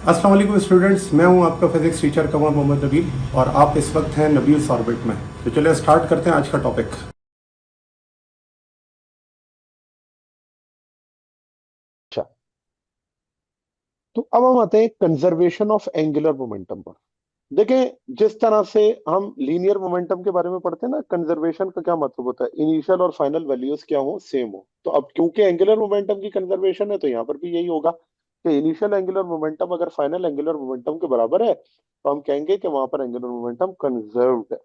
अस्सलाम वालेकुम स्टूडेंट्स, मैं हूं आपका फिजिक्स टीचर कमर मोहम्मद नबील और आप इस वक्त हैं नबील्स ऑर्बिट में। तो चलिए स्टार्ट करते हैं आज का टॉपिक। अच्छा। तो अब हम आते हैं कंजर्वेशन ऑफ एंगुलर मोमेंटम पर। देखें, जिस तरह से हम लीनियर मोमेंटम के बारे में पढ़ते हैं ना, कंजर्वेशन का क्या मतलब होता है, इनिशियल और फाइनल वैल्यूज क्या हो, सेम हो। तो अब क्योंकि एंगुलर मोमेंटम की कंजर्वेशन है, तो यहाँ पर भी यही होगा कि इनिशियल एंगुलर मोमेंटम अगर फाइनल एंगुलर मोमेंटम के बराबर है, तो हम कहेंगे कि वहां पर एंगुलर मोमेंटम कंजर्व्ड है।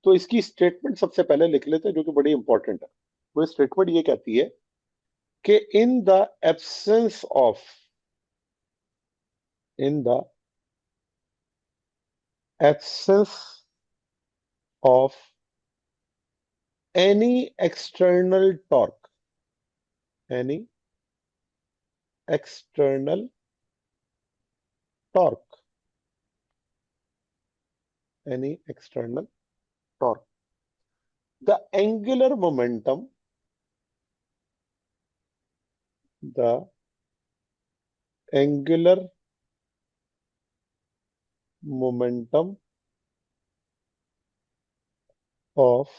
तो इसकी स्टेटमेंट सबसे पहले लिख लेते हैं, जो कि बड़ी इंपॉर्टेंट है। वो स्टेटमेंट ये कहती है कि in the absence of in the absence of any external torque, any external torque, any external torque, the angular momentum, the angular momentum of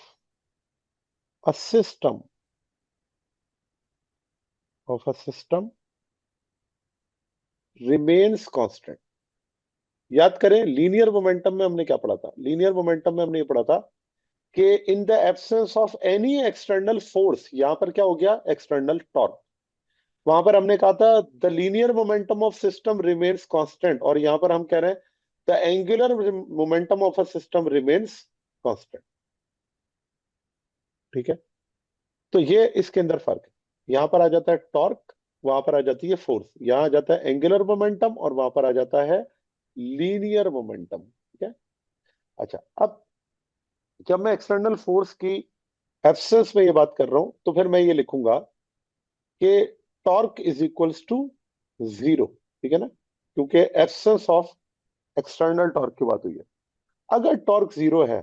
a system, of a system remains constant. याद करें, linear momentum में हमने क्या पढ़ा था? Linear momentum में हमने ये पढ़ा था कि in the absence of any external force, यहां पर क्या हो गया, एक्सटर्नल टॉर्क। वहां पर हमने कहा था the linear momentum of system remains constant, और यहां पर हम कह रहे हैं the angular momentum of a system remains constant. ठीक है। तो ये इसके अंदर फर्क है। यहां पर आ जाता है टॉर्क, वहां पर आ जाती है फोर्स। यहां आ जाता है एंगुलर मोमेंटम और वहां पर आ जाता है लीनियर मोमेंटम। ठीक है। अच्छा, अब जब मैं एक्सटर्नल फोर्स की एब्सेंस में ये बात कर रहा हूं, तो फिर मैं ये लिखूंगा कि torque is equals to zero. ठीक है ना, क्योंकि एब्सेंस ऑफ एक्सटर्नल टॉर्क की बात हुई है। अगर टॉर्क जीरो है,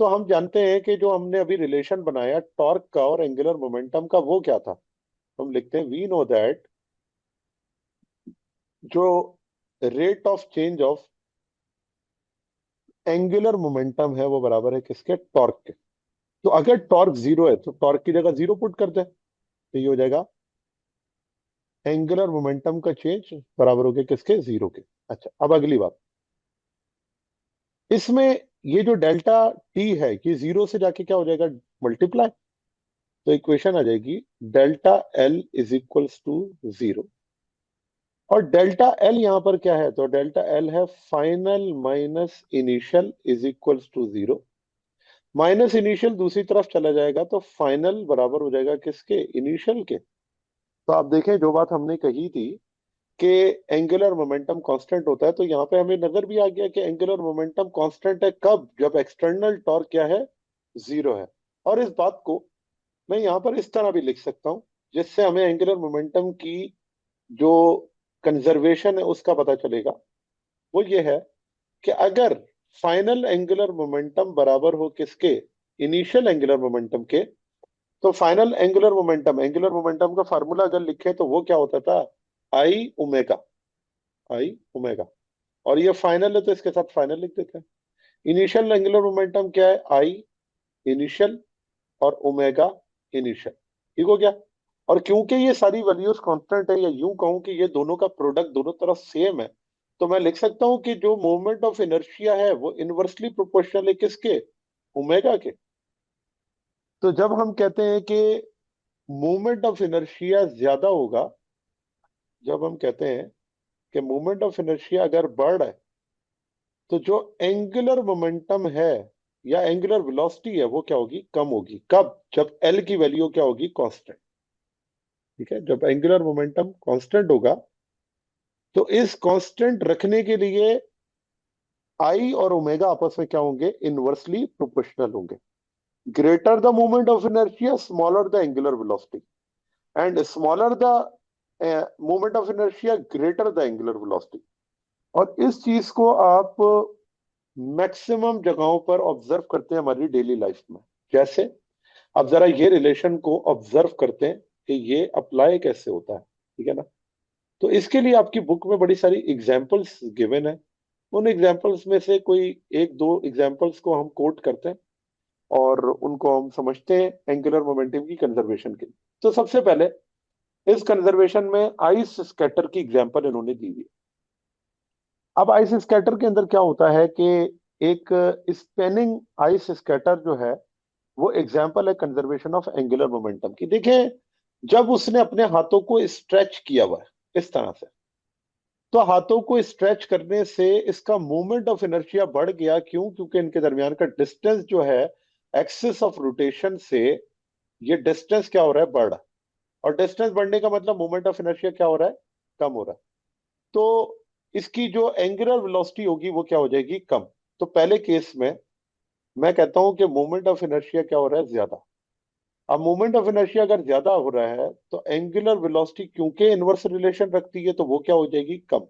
तो हम जानते हैं कि जो हमने अभी रिलेशन बनाया टॉर्क का और एंगुलर मोमेंटम का, वो क्या था? हम लिखते हैं वी नो दैट जो rate of change of angular momentum है, वो बराबर है किसके? टॉर्क के। तो अगर टॉर्क जीरो है, तो टॉर्क की जगह जीरो पुट कर दें, तो ये हो जाएगा एंगुलर मोमेंटम का चेंज बराबर हो गया किसके? जीरो के। अच्छा, अब अगली बात, इसमें ये जो डेल्टा टी है, ये जीरो से जाके क्या हो जाएगा? मल्टीप्लाई। तो इक्वेशन आ जाएगी delta L is equals to zero. और डेल्टा एल यहां पर क्या है? तो डेल्टा एल है final minus initial is equals to zero. Minus initial दूसरी तरफ चला जाएगा, तो फाइनल बराबर हो जाएगा किसके? इनिशियल के। तो आप देखें, जो बात हमने कही थी कि एंगुलर मोमेंटम कांस्टेंट होता है, तो यहाँ पे हमें नजर भी आ गया कि एंगुलर मोमेंटम कांस्टेंट है कब? जब एक्सटर्नल टॉर्क क्या है? जीरो है। और इस बात को मैं यहाँ पर इस तरह भी लिख सकता हूँ, जिससे हमें एंगुलर मोमेंटम की जो कंजर्वेशन है उसका पता चलेगा। वो ये है कि अगर फाइनल एंगुलर मोमेंटम बराबर हो किसके? इनिशियल एंगुलर मोमेंटम के। तो फाइनल एंगुलर मोमेंटम का फार्मूला अगर लिखे, तो वो क्या होता था? आई ओमेगा। आई ओमेगा। और ये फाइनल है, तो इसके साथ फाइनल लिख देते हैं। इनिशियल एंगुलर मोमेंटम क्या है? आई इनिशियल और ओमेगा इनिशियल। ठीक हो गया। और क्योंकि ये सारी वैल्यूज कांस्टेंट है, या यूं कहूं कि ये दोनों का प्रोडक्ट दोनों तरफ सेम है, तो मैं लिख सकता हूं कि जो मोमेंट ऑफ इनर्शिया है, वो इनवर्सली प्रोपोर्शनल है किसके? ओमेगा के। तो जब हम कहते हैं कि मोमेंट ऑफ इनर्शिया ज्यादा होगा, जब हम कहते हैं कि मोमेंट ऑफ इनर्शिया अगर बढ़ रहा है, तो जो एंगुलर मोमेंटम है या एंगुलर वेलोसिटी है, वो क्या होगी? कम होगी। कब? जब एल की वैल्यू क्या होगी? कांस्टेंट। ठीक है। जब एंगुलर मोमेंटम कांस्टेंट होगा, तो इस कांस्टेंट रखने के लिए आई और ओमेगा आपस में क्या होंगे? इनवर्सली प्रोपोर्शनल होंगे। Greater the moment of inertia, smaller the angular velocity, and smaller the moment of inertia, greater the angular velocity. और इस चीज को आप मैक्सिमम जगहों पर ऑब्जर्व करते हैं हमारी डेली लाइफ में। जैसे आप जरा ये रिलेशन को ऑब्जर्व करते हैं कि ये अप्लाई कैसे होता है। ठीक है ना। तो इसके लिए आपकी बुक में बड़ी सारी एग्जाम्पल्स गिवन है। उन एग्जाम्पल्स में से कोई एक दो एग्जाम्पल्स को हम कोट करते हैं और उनको हम समझते हैं एंगुलर मोमेंटम की कंजर्वेशन के लिए। तो सबसे पहले इस कंजर्वेशन में आइस स्कैटर की एग्जाम्पल इन्होंने दी हुई है। अब आइस स्कैटर के अंदर क्या होता है कि एक स्पेनिंग आइस स्कैटर जो है वो एग्जाम्पल है कंजर्वेशन ऑफ एंगुलर मोमेंटम की। देखें, जब उसने अपने हाथों को स्ट्रेच किया हुआ है इस तरह से, तो हाथों को स्ट्रेच करने से इसका मोमेंट ऑफ इनर्शिया बढ़ गया। क्यों? क्योंकि इनके दरमियान का डिस्टेंस जो है एक्सिस ऑफ रोटेशन से, ये डिस्टेंस क्या हो रहा है? बढ़ रहा है। और डिस्टेंस बढ़ने का मतलब मोमेंट ऑफ इनर्शिया क्या हो रहा है? कम हो रहा है। तो इसकी जो एंगुलर वेलोसिटी होगी वो क्या हो जाएगी? कम। तो पहले केस में मैं कहता हूं कि मोमेंट ऑफ इनर्शिया क्या हो रहा है? ज्यादा। अब मोमेंट ऑफ इनर्शिया अगर ज्यादा हो रहा है तो एंगुलर वेलोसिटी क्योंकि इनवर्स रिलेशन रखती है तो वो क्या हो जाएगी? कम।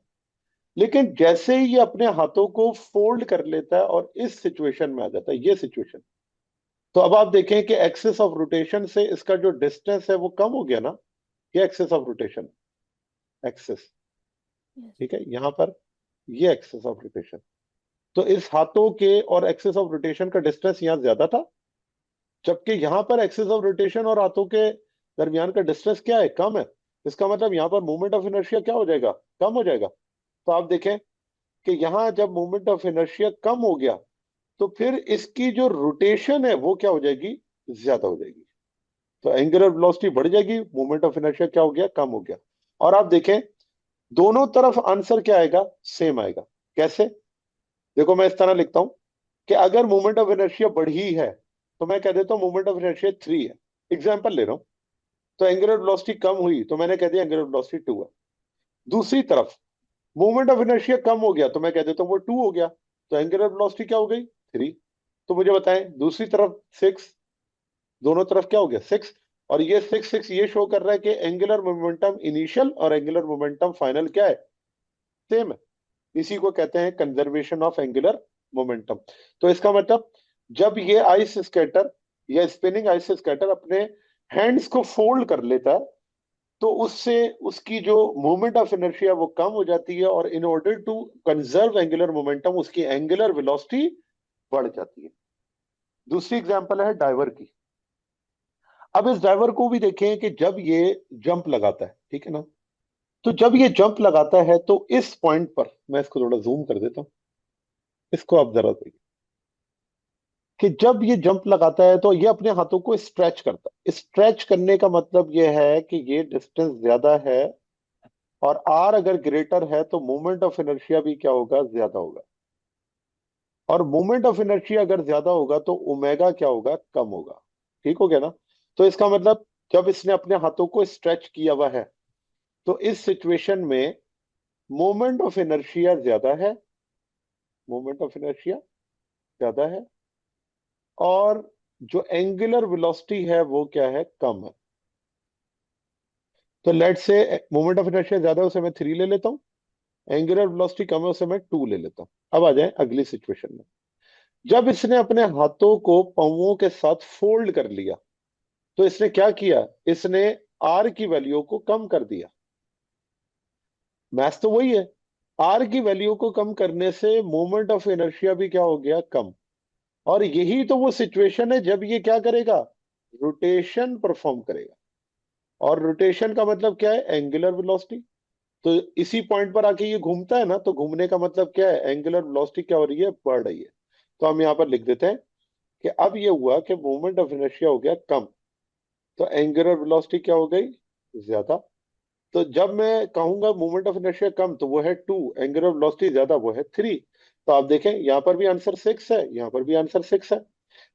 लेकिन जैसे ही ये अपने हाथों को फोल्ड कर लेता है और इस सिचुएशन में आ जाता है, ये सिचुएशन, तो अब आप देखें कि एक्सिस ऑफ रोटेशन से इसका जो डिस्टेंस है वो कम हो गया ना। ये एक्सिस ऑफ रोटेशन, एक्सिस, ठीक है, यहां पर ये एक्सिस ऑफ रोटेशन। तो इस हाथों के और एक्सिस ऑफ रोटेशन का डिस्टेंस यहां ज्यादा था, जबकि यहां पर एक्सिस ऑफ रोटेशन और हाथों के दरमियान का डिस्टेंस क्या है? कम है। इसका मतलब यहां पर मूवमेंट ऑफ इनर्शिया क्या हो जाएगा? कम हो जाएगा। तो आप देखें कि यहां जब मूवमेंट ऑफ इनर्शिया कम हो गया तो फिर इसकी जो रोटेशन है वो क्या हो जाएगी? ज्यादा हो जाएगी। तो एंगुलर वेलोसिटी बढ़ जाएगी, मूवमेंट ऑफ इनर्शिया क्या हो गया? कम हो गया। और आप देखें दोनों तरफ आंसर क्या आएगा? सेम आएगा। कैसे? देखो मैं इस तरह लिखता हूं कि अगर मूवमेंट ऑफ इनर्शिया बढ़ी है तो मैं कह देता हूं मूवमेंट ऑफ इनर्शिया 3 है। एग्जाम्पल ले रहा हूं। तो एंगुलर वेलोसिटी कम हुई तो मैंने कह दिया एंगुलर वेलोसिटी 2 है। दूसरी तरफ मूवमेंट ऑफ इनर्शिया कम हो गया तो मैं कह देता हूं वो 2 हो गया। तो एंगुलर वेलोसिटी क्या हो गई? 3। तो मुझे बताएं दूसरी तरफ 6, दोनों तरफ क्या हो गया? 6। और ये 6 ये शो कर रहा है कि एंगुलर मोमेंटम इनिशियल और एंगुलर मोमेंटम फाइनल क्या है? सेम है। इसी को कहते हैं कंजर्वेशन ऑफ एंगुलर मोमेंटम। तो इसका मतलब जब ये आइस स्कैटर या स्पिनिंग आइस स्कैटर अपने हैंड्स को फोल्ड कर लेता है तो उससे उसकी जो मोमेंट ऑफ इनर्शिया वो कम हो जाती है और in order to conserve angular momentum उसकी एंगुलर वेलोसिटी बढ़ जाती है। दूसरी एग्जांपल है डाइवर की। अब इस डाइवर को भी देखें कि जब ये जंप लगाता है, ठीक है ना, तो जब ये जंप लगाता है तो इस पॉइंट पर, मैं इसको थोड़ा जूम कर देता हूं, इसको आप जरा देखिए कि जब ये जंप लगाता है तो ये अपने हाथों को स्ट्रेच करता है। स्ट्रेच करने का मतलब ये है कि ये डिस्टेंस ज्यादा है और आर अगर ग्रेटर है तो मोमेंट ऑफ इनर्शिया भी क्या होगा? ज्यादा होगा। और मोमेंट ऑफ इनर्शिया अगर ज्यादा होगा तो ओमेगा क्या होगा? कम होगा। ठीक हो गया ना? तो इसका मतलब जब इसने अपने हाथों को स्ट्रेच किया हुआ है तो इस सिचुएशन में मोमेंट ऑफ इनर्शिया ज्यादा है, मोमेंट ऑफ इनर्शिया ज्यादा है, और जो एंगुलर वेलोसिटी है वो क्या है? कम है। तो लेट से मोमेंट ऑफ इनर्शिया ज्यादा है उसे मैं 3 ले लेता हूँ, एंगुलर वेलोसिटी कम है उसे मैं 2 ले लेता हूँ। अब आ जाए अगली सिचुएशन में। जब इसने अपने हाथों को पांवों के साथ फोल्ड कर लिया तो इसने क्या किया? इसने आर की वैल्यू को कम कर दिया। मैथ तो वही है। आर की वैल्यू को कम करने से मोमेंट ऑफ इनर्शिया भी क्या हो गया? कम। और यही तो वो सिचुएशन है जब ये क्या करेगा? रोटेशन परफॉर्म करेगा। और रोटेशन का मतलब क्या है? Angular velocity. तो इसी पॉइंट पर आके ये घूमता है ना, तो घूमने का मतलब क्या है? एंगुलर वेलोसिटी क्या हो रही है? बढ़ रही है। तो हम यहाँ पर लिख देते हैं कि अब ये हुआ कि मोमेंट ऑफ इनर्शिया हो गया कम, तो एंगुलर वेलोसिटी क्या हो गई? ज्यादा। तो जब मैं कहूंगा मोमेंट ऑफ इनर्शिया कम तो वो है 2, एंगुलर वेलोसिटी ज्यादा वो है 3। तो आप देखें यहाँ पर भी आंसर 6 है, यहाँ पर भी आंसर 6 है।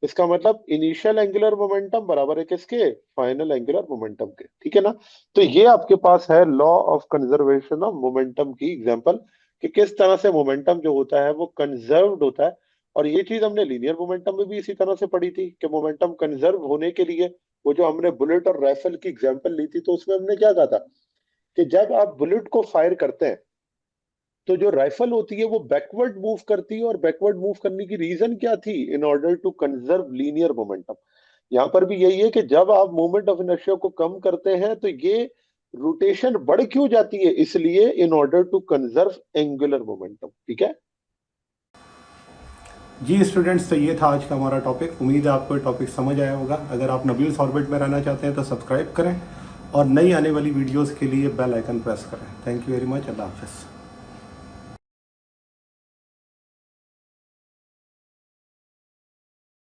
इसका मतलब इनिशियल एंगुलर मोमेंटम बराबर है किसके? फाइनल एंगुलर मोमेंटम के। ठीक है ना? तो ये आपके पास है law of conservation of momentum की एग्जांपल, कि किस तरह से मोमेंटम जो होता है वो कंजर्व्ड होता है। और ये चीज हमने लीनियर मोमेंटम में भी इसी तरह से पढ़ी थी कि मोमेंटम कंजर्व होने के लिए, वो जो हमने बुलेट और राइफल की एग्जांपल ली थी तो उसमें हमने क्या कहा था कि जब आप बुलेट को फायर करते हैं तो जो राइफल होती है वो बैकवर्ड मूव करती है। और बैकवर्ड मूव करने की रीजन क्या थी? In order to conserve linear momentum. यहां पर भी यही है कि जब आप मोमेंट ऑफ इनर्शिया को कम करते हैं तो ये रोटेशन बढ़ क्यों जाती है? इसलिए in order to conserve angular momentum. ठीक है, जी स्टूडेंट्स, तो ये था आज का हमारा टॉपिक। उम्मीद है आपको ये टॉपिक समझ आया होगा। अगर आप नबील्स ऑर्बिट में रहना चाहते हैं तो सब्सक्राइब करें और नई आने वाली वीडियोस के लिए बेल आइकन प्रेस करें। Thank you very much. अल्लाह हाफिज़।